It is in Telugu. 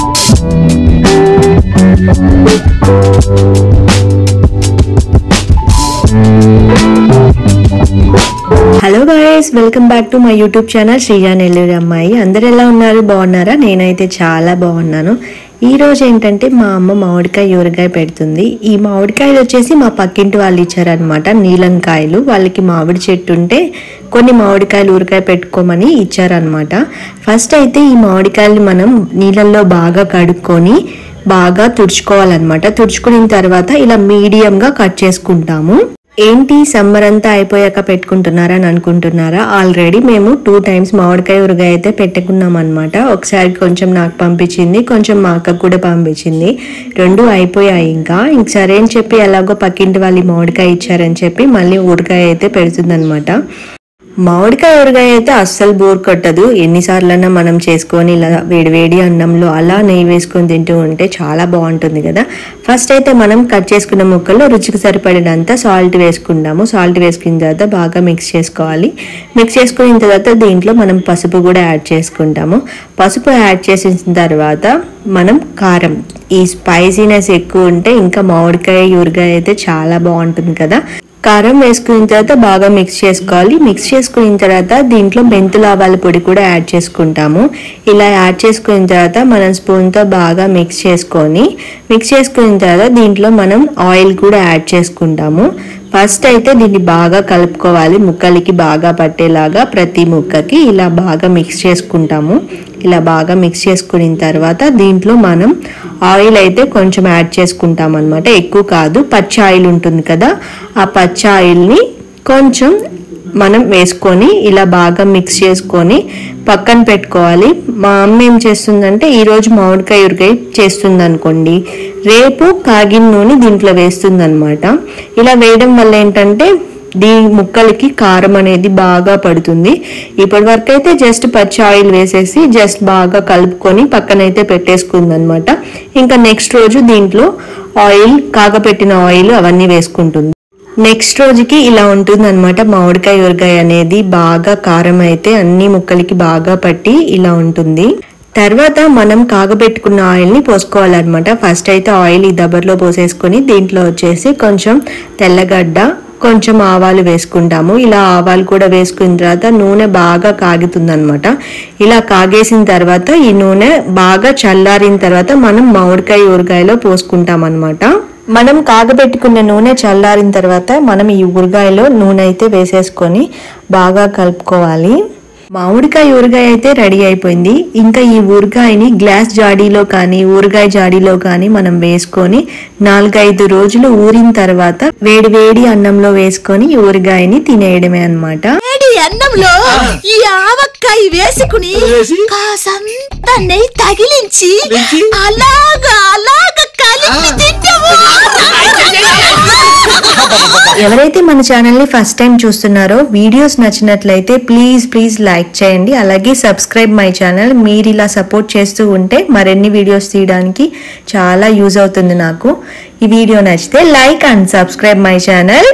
Hello guys, welcome back to my YouTube channel Sreeja Nellore అమ్మాయి. అందరు ఎలా ఉన్నారు? బాగున్నారా? నేనైతే చాలా బాగున్నాను. ఈ రోజు ఏంటంటే మా అమ్మ మామిడికాయ ఊరగాయ పెడుతుంది. ఈ మామిడికాయలు వచ్చేసి మా పక్కింటి వాళ్ళు ఇచ్చారనమాట. నీలంకాయలు. వాళ్ళకి మామిడి చెట్టు ఉంటే కొన్ని మామిడికాయలు ఊరగాయ పెట్టుకోమని ఇచ్చారనమాట. ఫస్ట్ అయితే ఈ మామిడికాయలు మనం నీళ్ళల్లో బాగా కడుక్కొని బాగా తుడుచుకోవాలన్నమాట. తుడుచుకున్న తర్వాత ఇలా మీడియంగా కట్ చేసుకుంటాము. ఏంటి సమ్మర్ అంతా అయిపోయాక పెట్టుకుంటున్నారా అని అనుకుంటున్నారా? ఆల్రెడీ మేము 2 times మామిడికాయ ఊరగాయ అయితే పెట్టుకున్నాం అనమాట. ఒకసారి కొంచెం నాకు పంపించింది, కొంచెం మా అక్కకు కూడా పంపించింది. 2 అయిపోయాయి. ఇంకా సరే అని చెప్పి ఎలాగో పక్కింటి వాళ్ళు మామిడికాయ ఇచ్చారని చెప్పి మళ్ళీ ఊరగాయ అయితే పెడుతుంది అనమాట. మామిడికాయ ఊరగాయ అయితే అస్సలు బోర్ కొట్టదు. ఎన్నిసార్లన్నా మనం చేసుకొని ఇలా వేడివేడి అన్నంలో అలా నెయ్యి వేసుకొని తింటూ ఉంటే చాలా బాగుంటుంది కదా. ఫస్ట్ అయితే మనం కట్ చేసుకున్న ముక్కల్లో రుచికి సరిపడినంత సాల్ట్ వేసుకుంటాము. సాల్ట్ వేసుకున్న తర్వాత బాగా మిక్స్ చేసుకోవాలి. మిక్స్ చేసుకున్న తర్వాత దీంట్లో మనం పసుపు కూడా యాడ్ చేసుకుంటాము. పసుపు యాడ్ చేసిన తర్వాత మనం కారం, ఈ స్పైసీనెస్ ఎక్కువ ఉంటే ఇంకా మామిడికాయ ఊరగాయ అయితే చాలా బాగుంటుంది కదా. కారం వేసుకున్న తర్వాత బాగా మిక్స్ చేసుకోవాలి. మిక్స్ చేసుకున్న తర్వాత దీంట్లో మెంతుల ఆవాల పొడి కూడా యాడ్ చేసుకుంటాము. ఇలా యాడ్ చేసుకున్న తర్వాత మనం స్పూన్తో బాగా మిక్స్ చేసుకున్న తర్వాత దీంట్లో మనం ఆయిల్ కూడా యాడ్ చేసుకుంటాము. ఫస్ట్ అయితే దీన్ని బాగా కలుపుకోవాలి. ముక్కలకి బాగా పట్టేలాగా ప్రతి ముక్కకి ఇలా బాగా మిక్స్ చేసుకుంటాము. ఇలా బాగా మిక్స్ చేసుకున్న తర్వాత దీంట్లో మనం ఆయిల్ అయితే కొంచెం యాడ్ చేసుకుంటాం అనమాట. ఎక్కువ కాదు, పచ్చి ఆయిల్ ఉంటుంది కదా, ఆ పచ్చి ఆయిల్ని కొంచెం మనం వేసుకొని ఇలా బాగా మిక్స్ చేసుకొని పక్కన పెట్టుకోవాలి. మా అమ్మ ఏం చేస్తుందంటే ఈరోజు మామిడికాయ ఊరగాయ చేస్తుంది అనుకోండి, రేపు కాగిన నూనె దీంట్లో వేస్తుంది అనమాట. ఇలా వేయడం వల్ల ఏంటంటే దీని ముక్కలకి కారం అనేది బాగా పడుతుంది. ఇప్పటి వరకు అయితే జస్ట్ పచ్చి ఆయిల్ వేసేసి జస్ట్ బాగా కలుపుకొని పక్కనైతే పెట్టేసుకుంది అనమాట. ఇంకా నెక్స్ట్ రోజు దీంట్లో ఆయిల్, కాగపెట్టిన ఆయిల్ అవన్నీ వేసుకుంటుంది. నెక్స్ట్ రోజుకి ఇలా ఉంటుంది అనమాట. మామిడికాయ ఊరగాయ అనేది బాగా కారం అయితే అన్ని ముక్కలకి బాగా పట్టి ఇలా ఉంటుంది. తర్వాత మనం కాగబెట్టుకున్న ఆయిల్ని పోసుకోవాలన్నమాట. ఫస్ట్ అయితే ఆయిల్ ఈ దబర్లో పోసేసుకొని దీంట్లో వచ్చేసి కొంచెం తెల్లగడ్డ, కొంచెం ఆవాలు వేసుకుంటాము. ఇలా ఆవాలు కూడా వేసుకున్న తర్వాత నూనె బాగా కాగుతుంది అనమాట. ఇలా కాగేసిన తర్వాత ఈ నూనె బాగా చల్లారిన తర్వాత మనం మామిడికాయ ఊరగాయలో పోసుకుంటాం అనమాట. మనం కాగబెట్టుకున్న నూనె చల్లారిన తర్వాత మనం ఈ ఊరగాయలో నూనె అయితే వేసేసుకొని బాగా కలుపుకోవాలి. మామిడికాయ ఊరగాయ అయితే రెడీ అయిపోయింది. ఇంకా ఈ ఊరగాయని గ్లాస్ జాడీలో కానీ ఊరగాయ జాడీలో కానీ మనం వేసుకొని 4-5 రోజులు ఊరిన తర్వాత వేడి వేడి అన్నంలో వేసుకొని ఈ ఊరగాయని తినేయడమే అన్నమాట. అన్నంలో ఈ ఆవకాయ వేసుకుని కాసంత నెయ్యి తగిలించి అలాగా కలిపి తింటాము. ఎవరైతే మన ఛానల్ ని ఫస్ట్ టైం చూస్తున్నారో వీడియోస్ నచ్చినట్లయితే ప్లీజ్ లైక్ చేయండి. అలాగే సబ్స్క్రైబ్ మై ఛానల్. మీరు ఇలా సపోర్ట్ చేస్తూ ఉంటే మరిన్ని వీడియోస్ తీయడానికి చాలా యూజ్ అవుతుంది నాకు. ఈ వీడియో నచ్చితే like and subscribe my channel.